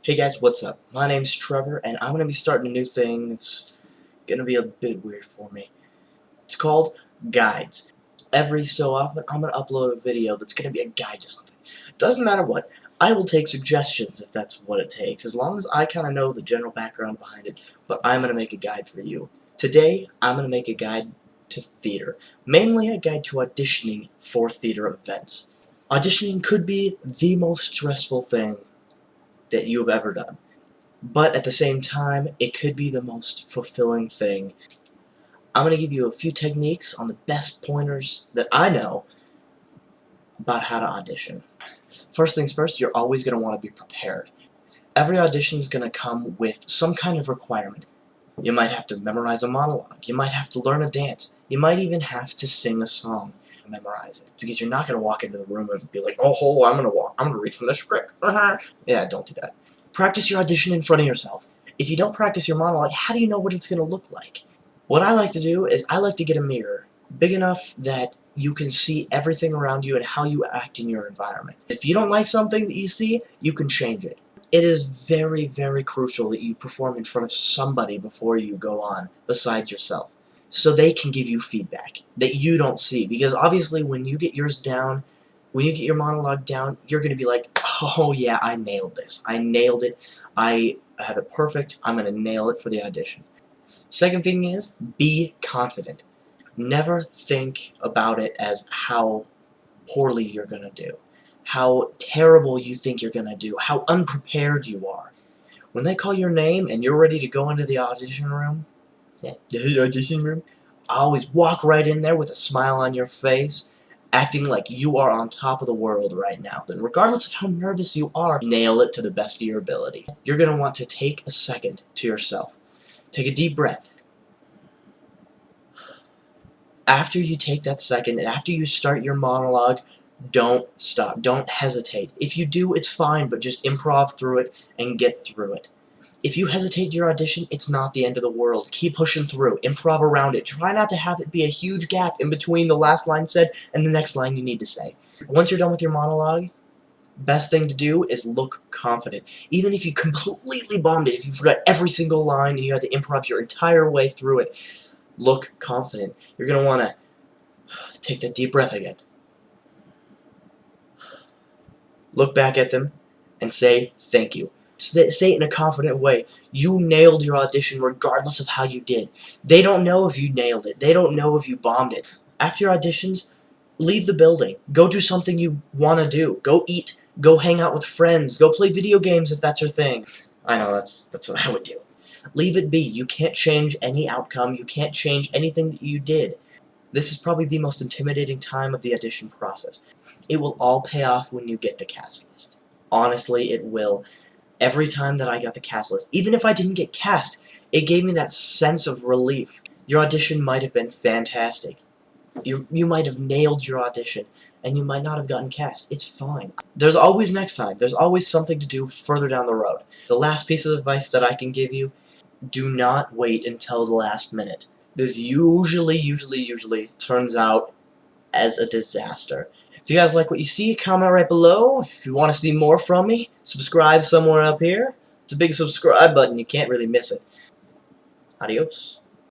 Hey guys, what's up? My name's Trevor, and I'm going to be starting a new thing. It's going to be a bit weird for me. It's called Guides. Every so often, I'm going to upload a video that's going to be a guide to something. It doesn't matter what. I will take suggestions if that's what it takes, as long as I kind of know the general background behind it, but I'm going to make a guide for you. Today, I'm going to make a guide to theater, mainly a guide to auditioning for theater events. Auditioning could be the most stressful thing that you have ever done. But at the same time, it could be the most fulfilling thing. I'm going to give you a few techniques on the best pointers that I know about how to audition. First things first, you're always going to want to be prepared. Every audition is going to come with some kind of requirement. You might have to memorize a monologue. You might have to learn a dance. You might even have to sing a song. Memorize it, because you're not going to walk into the room and be like, oh, I'm going to read from the script. Yeah, don't do that. Practice your audition in front of yourself. If you don't practice your monologue, how do you know what it's going to look like? What I like to do is I like to get a mirror big enough that you can see everything around you and how you act in your environment. If you don't like something that you see, you can change it. It is very, very crucial that you perform in front of somebody before you go on, besides yourself, so they can give you feedback that you don't see. Because obviously when you get yours down, when you get your monologue down, you're going to be like, oh yeah, I nailed this. I nailed it. I have it perfect. I'm going to nail it for the audition. Second thing is, be confident. Never think about it as how poorly you're going to do, how terrible you think you're going to do, how unprepared you are. When they call your name and you're ready to go into the audition room, always walk right in there with a smile on your face, acting like you are on top of the world right now. And regardless of how nervous you are, nail it to the best of your ability. You're going to want to take a second to yourself. Take a deep breath. After you take that second, and after you start your monologue, don't stop. Don't hesitate. If you do, it's fine, but just improv through it and get through it. If you hesitate your audition, it's not the end of the world. Keep pushing through. Improv around it. Try not to have it be a huge gap in between the last line said and the next line you need to say. Once you're done with your monologue, best thing to do is look confident. Even if you completely bombed it, if you forgot every single line and you had to improv your entire way through it, look confident. You're going to want to take that deep breath again. Look back at them and say thank you. Say it in a confident way. You nailed your audition regardless of how you did. They don't know if you nailed it. They don't know if you bombed it. After your auditions, leave the building. Go do something you want to do. Go eat. Go hang out with friends. Go play video games if that's your thing. I know, that's what I would do. Leave it be. You can't change any outcome. You can't change anything that you did. This is probably the most intimidating time of the audition process. It will all pay off when you get the cast list. Honestly, it will. Every time that I got the cast list, even if I didn't get cast, it gave me that sense of relief. Your audition might have been fantastic. You might have nailed your audition, and you might not have gotten cast. It's fine. There's always next time. There's always something to do further down the road. The last piece of advice that I can give you, do not wait until the last minute. This usually turns out as a disaster. If you guys like what you see, comment right below. If you want to see more from me, subscribe somewhere up here. It's a big subscribe button. You can't really miss it. Adios.